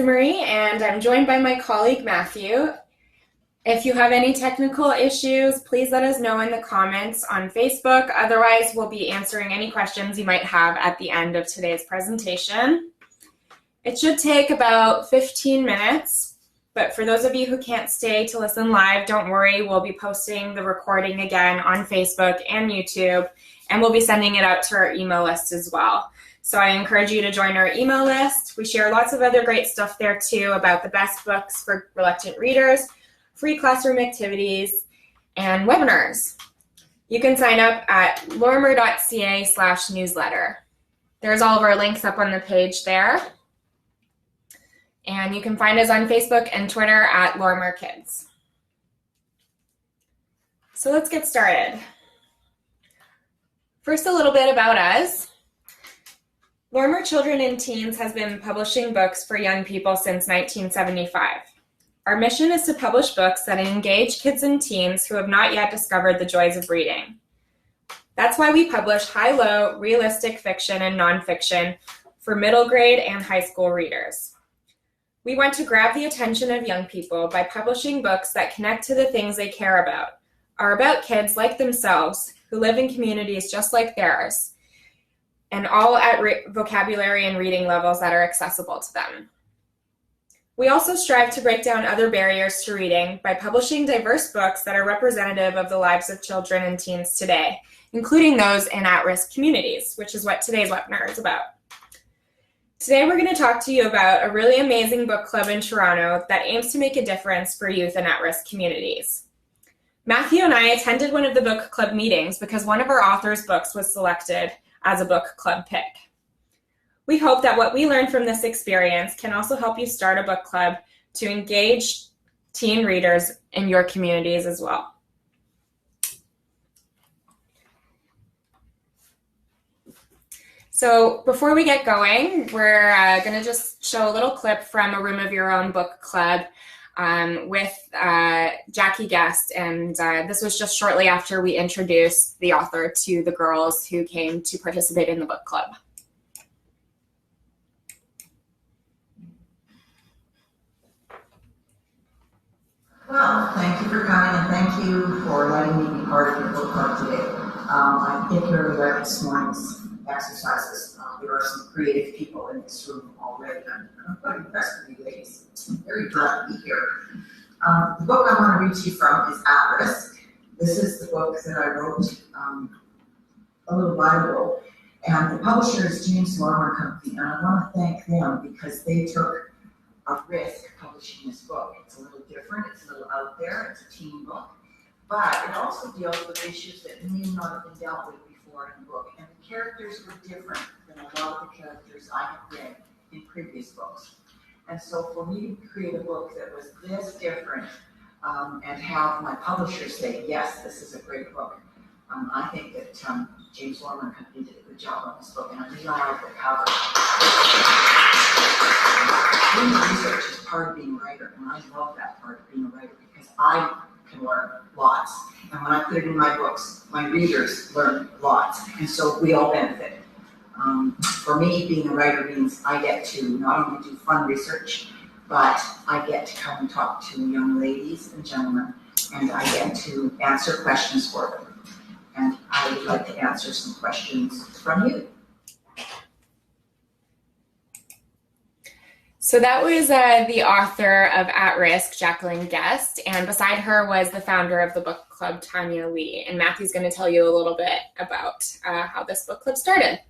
Marie, and I'm joined by my colleague Matthew. If you have any technical issues, please let us know in the comments on Facebook. Otherwise, we'll be answering any questions you might have at the end of today's presentation. It should take about 15 minutes, but for those of you who can't stay to listen live, don't worry, we'll be posting the recording again on Facebook and YouTube, and we'll be sending it out to our email list as well. So I encourage you to join our email list. We share lots of other great stuff there too about the best books for reluctant readers, free classroom activities, and webinars. You can sign up at lorimer.ca/newsletter. There's all of our links up on the page there. And you can find us on Facebook and Twitter at Lorimer Kids. So let's get started. First, a little bit about us. Lorimer Children and Teens has been publishing books for young people since 1975. Our mission is to publish books that engage kids and teens who have not yet discovered the joys of reading. That's why we publish high-low, realistic fiction and nonfiction for middle grade and high school readers. We want to grab the attention of young people by publishing books that connect to the things they care about, are about kids like themselves who live in communities just like theirs, and all at vocabulary and reading levels that are accessible to them. We also strive to break down other barriers to reading by publishing diverse books that are representative of the lives of children and teens today, including those in at-risk communities, which is what today's webinar is about. Today we're going to talk to you about a really amazing book club in Toronto that aims to make a difference for youth in at-risk communities. Matthew and I attended one of the book club meetings because one of our authors' books was selected as a book club pick. We hope that what we learned from this experience can also help you start a book club to engage teen readers in your communities as well. So before we get going, we're going to just show a little clip from a Room of Your Own book club with Jackie Guest, and this was just shortly after we introduced the author to the girls who came to participate in the book club. Well, thank you for coming and thank you for letting me be part of your book club today. I particularly like this morning's exercises. There are some creative people in this room already. I'm quite impressed with you ladies. I'm very glad to be here. The book I want to read to you from is At Risk. This is the book that I wrote a little while ago. And the publisher is James Lorimer Company, and I want to thank them because they took a risk publishing this book. It's a little different, it's a little out there, it's a teen book, but it also deals with issues that may not have been dealt with before in the book. And the characters were different than a lot of the characters I have read in previous books. And so for me to create a book that was this different and have my publisher say, yes, this is a great book, I think that James Lorimer Company did a good job on this book, and I really like the cover. Doing research is part of being a writer, and I love that part of being a writer because I can learn lots. And when I put it in my books, my readers learn lots, and so we all benefit. For me, being a writer means I get to not only do fun research, but I get to come and talk to young ladies and gentlemen, and I get to answer questions for them. And I would like to answer some questions from you. So that was the author of At Risk, Jacqueline Guest, and beside her was the founder of the book club, Tanya Lee. And Matthew's going to tell you a little bit about how this book club started.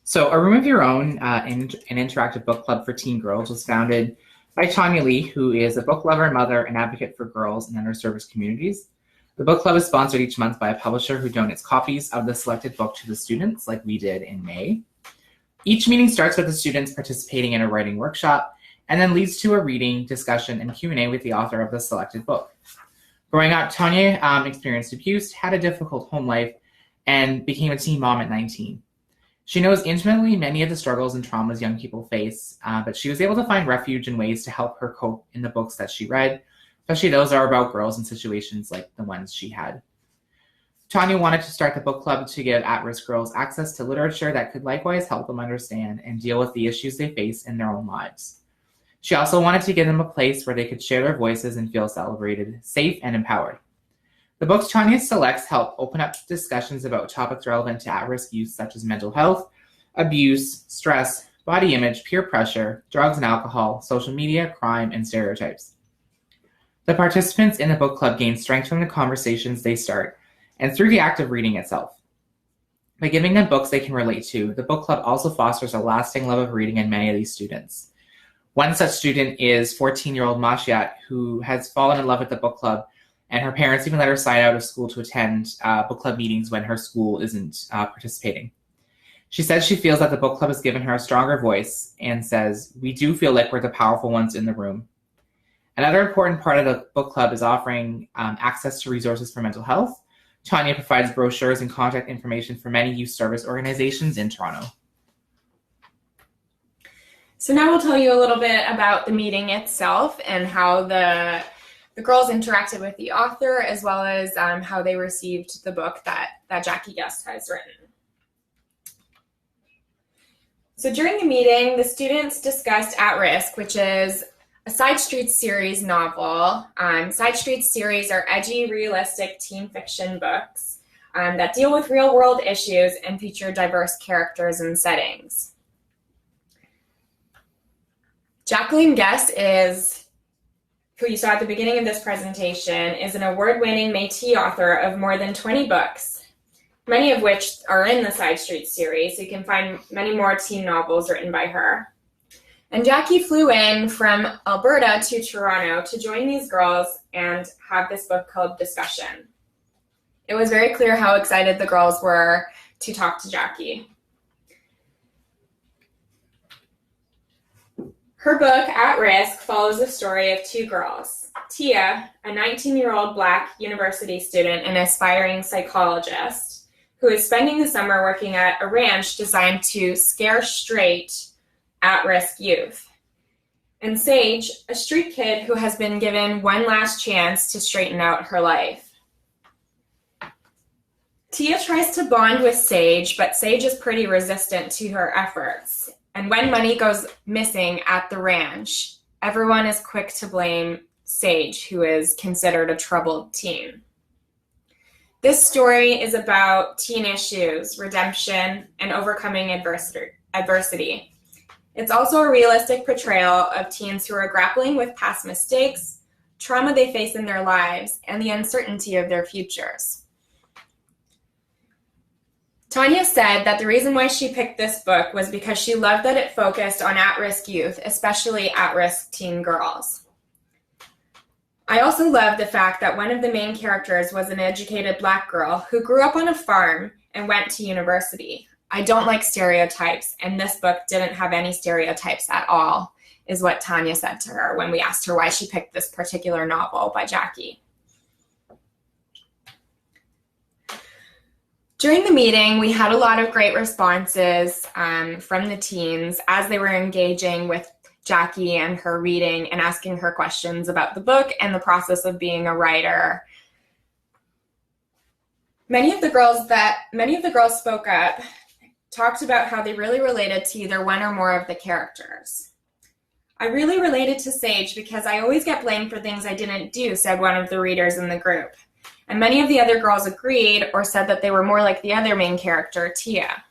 So A Room of Your Own, an interactive book club for teen girls, was founded by Tanya Lee, who is a book lover, mother, and advocate for girls in underserviced communities. The book club is sponsored each month by a publisher who donates copies of the selected book to the students, like we did in May. Each meeting starts with the students participating in a writing workshop and then leads to a reading, discussion, and Q&A with the author of the selected book. Growing up, Tanya experienced abuse, had a difficult home life, and became a teen mom at 19. She knows intimately many of the struggles and traumas young people face, but she was able to find refuge and ways to help her cope in the books that she read, especially those that are about girls in situations like the ones she had. Tanya wanted to start the book club to give at-risk girls access to literature that could likewise help them understand and deal with the issues they face in their own lives. She also wanted to give them a place where they could share their voices and feel celebrated, safe, and empowered. The books Tanya selects help open up discussions about topics relevant to at-risk youth such as mental health, abuse, stress, body image, peer pressure, drugs and alcohol, social media, crime, and stereotypes. The participants in the book club gain strength from the conversations they start and through the act of reading itself. By giving them books they can relate to, the book club also fosters a lasting love of reading in many of these students. One such student is 14-year-old Mashiat, who has fallen in love with the book club, and her parents even let her sign out of school to attend book club meetings when her school isn't participating. She says she feels that the book club has given her a stronger voice and says, "We do feel like we're the powerful ones in the room." Another important part of the book club is offering access to resources for mental health. Tanya provides brochures and contact information for many youth service organizations in Toronto. So now we'll tell you a little bit about the meeting itself and how the girls interacted with the author, as well as how they received the book that Jackie Guest has written. So during the meeting, the students discussed At Risk, which is a Side Streets series novel. Side Streets series are edgy, realistic teen fiction books that deal with real-world issues and feature diverse characters and settings. Jacqueline Guest who you saw at the beginning of this presentation, is an award-winning Métis author of more than 20 books, many of which are in the Side Streets series. So you can find many more teen novels written by her. And Jackie flew in from Alberta to Toronto to join these girls and have this book club discussion. It was very clear how excited the girls were to talk to Jackie. Her book, At Risk, follows the story of two girls. Tia, a 19-year-old Black university student and aspiring psychologist, who is spending the summer working at a ranch designed to scare straight at-risk youth. And Sage, a street kid who has been given one last chance to straighten out her life. Tia tries to bond with Sage, but Sage is pretty resistant to her efforts. And when money goes missing at the ranch, everyone is quick to blame Sage, who is considered a troubled teen. This story is about teen issues, redemption, and overcoming adversity. It's also a realistic portrayal of teens who are grappling with past mistakes, trauma they face in their lives, and the uncertainty of their futures. Tanya said that the reason why she picked this book was because she loved that it focused on at-risk youth, especially at-risk teen girls. I also love the fact that one of the main characters was an educated Black girl who grew up on a farm and went to university. I don't like stereotypes, and this book didn't have any stereotypes at all, is what Tanya said to her when we asked her why she picked this particular novel by Jackie. During the meeting, we had a lot of great responses from the teens as they were engaging with Jackie and her reading and asking her questions about the book and the process of being a writer. Many of the girls spoke up, talked about how they really related to either one or more of the characters. "I really related to Sage because I always get blamed for things I didn't do," said one of the readers in the group. And many of the other girls agreed or said that they were more like the other main character, Tia.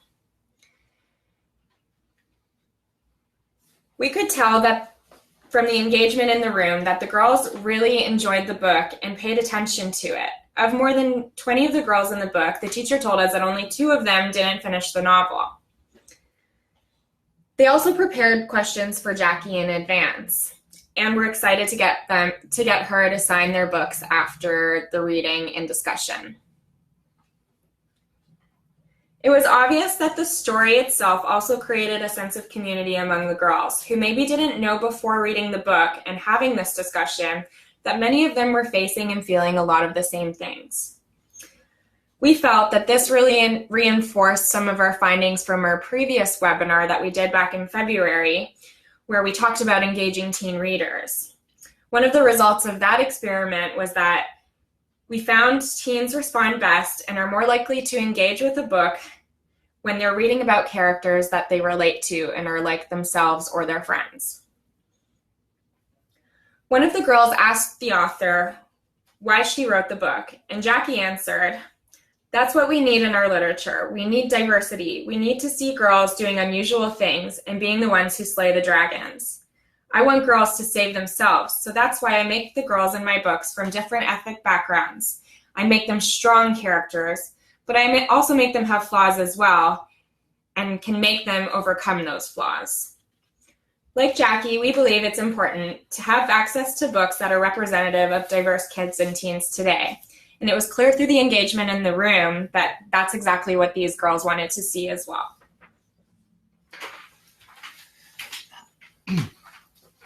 We could tell that from the engagement in the room that the girls really enjoyed the book and paid attention to it. Of more than 20 of the girls in the book, the teacher told us that only 2 of them didn't finish the novel. They also prepared questions for Jackie in advance, and we're excited to get her to sign their books after the reading and discussion. It was obvious that the story itself also created a sense of community among the girls, who maybe didn't know before reading the book and having this discussion that many of them were facing and feeling a lot of the same things. We felt that this really reinforced some of our findings from our previous webinar that we did back in February, where we talked about engaging teen readers. One of the results of that experiment was that we found teens respond best and are more likely to engage with a book when they're reading about characters that they relate to and are like themselves or their friends. One of the girls asked the author why she wrote the book, and Jackie answered, "That's what we need in our literature. We need diversity. We need to see girls doing unusual things and being the ones who slay the dragons. I want girls to save themselves, so that's why I make the girls in my books from different ethnic backgrounds. I make them strong characters, but I also make them have flaws as well and can make them overcome those flaws." Like Jackie, we believe it's important to have access to books that are representative of diverse kids and teens today. And it was clear through the engagement in the room that that's exactly what these girls wanted to see as well.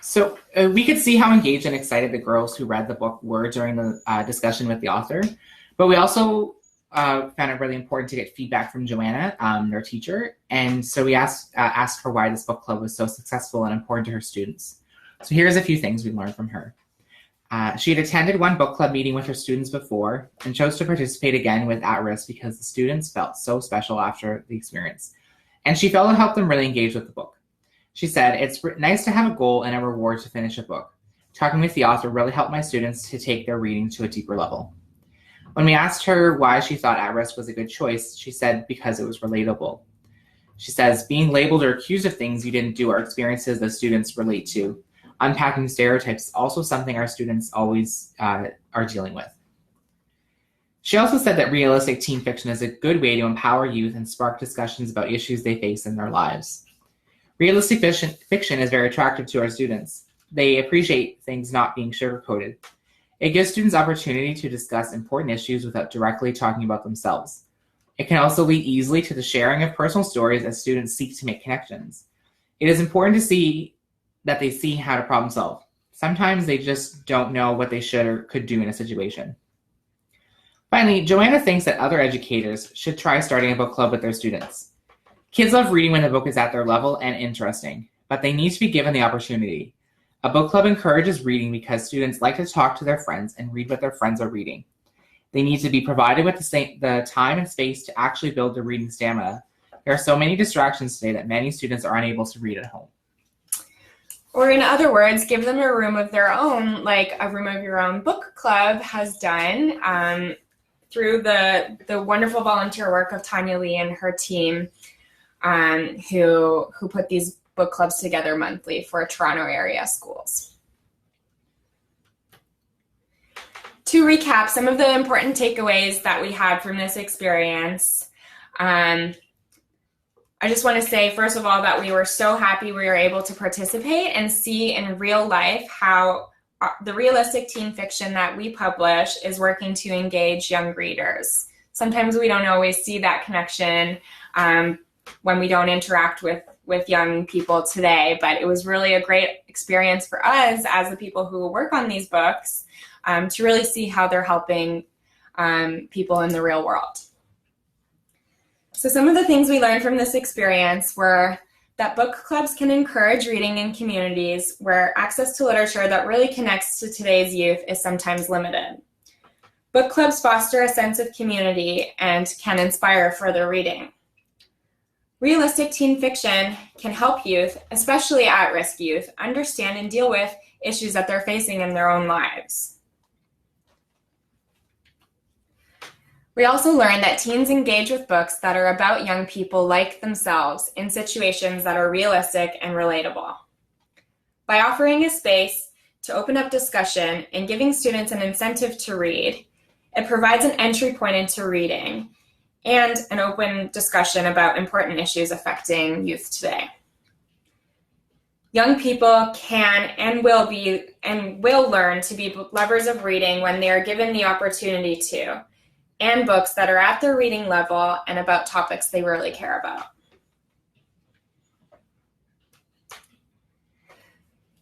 So we could see how engaged and excited the girls who read the book were during the discussion with the author, but we also found it really important to get feedback from Joanna, their teacher, and so we asked her why this book club was so successful and important to her students. So here's a few things we learned from her. She had attended one book club meeting with her students before and chose to participate again with At Risk because the students felt so special after the experience, and she felt it helped them really engage with the book. She said, "It's nice to have a goal and a reward to finish a book. Talking with the author really helped my students to take their reading to a deeper level." When we asked her why she thought At Risk was a good choice, she said because it was relatable. She says, "Being labeled or accused of things you didn't do are experiences that students relate to. Unpacking stereotypes is also something our students always are dealing with." She also said that realistic teen fiction is a good way to empower youth and spark discussions about issues they face in their lives. Realistic fiction is very attractive to our students. They appreciate things not being sugar-coated. It gives students opportunity to discuss important issues without directly talking about themselves. It can also lead easily to the sharing of personal stories as students seek to make connections. It is important to see that they see how to problem solve. Sometimes they just don't know what they should or could do in a situation. Finally, Joanna thinks that other educators should try starting a book club with their students. Kids love reading when the book is at their level and interesting, but they need to be given the opportunity. A book club encourages reading because students like to talk to their friends and read what their friends are reading. They need to be provided with the time and space to actually build their reading stamina. There are so many distractions today that many students are unable to read at home. Or in other words, give them a room of their own, like a Room of Your Own book club has done through the wonderful volunteer work of Tanya Lee and her team, who put these book clubs together monthly for Toronto area schools. To recap some of the important takeaways that we had from this experience, I just want to say, first of all, that we were so happy we were able to participate and see in real life how the realistic teen fiction that we publish is working to engage young readers. Sometimes we don't always see that connection when we don't interact with young people today, but it was really a great experience for us as the people who work on these books to really see how they're helping people in the real world. So some of the things we learned from this experience were that book clubs can encourage reading in communities where access to literature that really connects to today's youth is sometimes limited. Book clubs foster a sense of community and can inspire further reading. Realistic teen fiction can help youth, especially at-risk youth, understand and deal with issues that they're facing in their own lives. We also learned that teens engage with books that are about young people like themselves in situations that are realistic and relatable. By offering a space to open up discussion and giving students an incentive to read, it provides an entry point into reading and an open discussion about important issues affecting youth today. Young people can and will learn to be lovers of reading when they are given the opportunity to, and books that are at their reading level and about topics they really care about.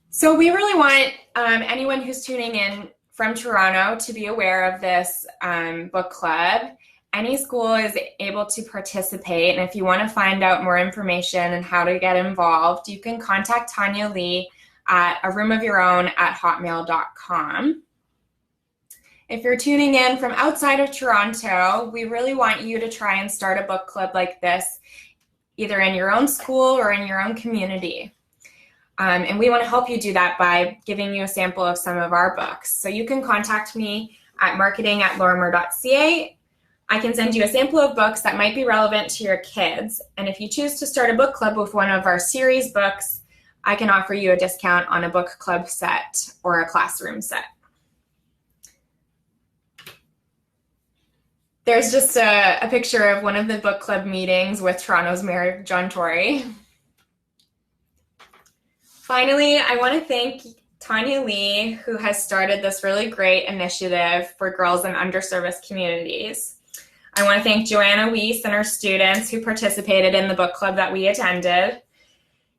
So we really want anyone who's tuning in from Toronto to be aware of this book club. Any school is able to participate, and if you want to find out more information and how to get involved, you can contact Tanya Lee at aroomofyourown@hotmail.com. If you're tuning in from outside of Toronto, we really want you to try and start a book club like this, either in your own school or in your own community. And we want to help you do that by giving you a sample of some of our books. So you can contact me at marketing@lorimer.ca. I can send you a sample of books that might be relevant to your kids. And if you choose to start a book club with one of our series books, I can offer you a discount on a book club set or a classroom set. There's just a picture of one of the book club meetings with Toronto's Mayor John Tory. Finally, I want to thank Tanya Lee, who has started this really great initiative for girls in underserviced communities. I want to thank Joanna Weiss and her students who participated in the book club that we attended,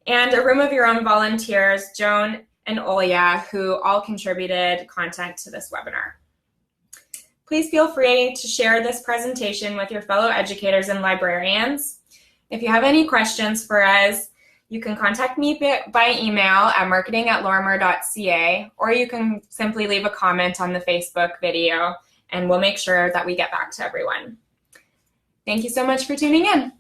and a Room of Your Own volunteers, Joan and Olya, who all contributed content to this webinar. Please feel free to share this presentation with your fellow educators and librarians. If you have any questions for us, you can contact me by email at marketing@lorimer.ca, or you can simply leave a comment on the Facebook video, and we'll make sure that we get back to everyone. Thank you so much for tuning in.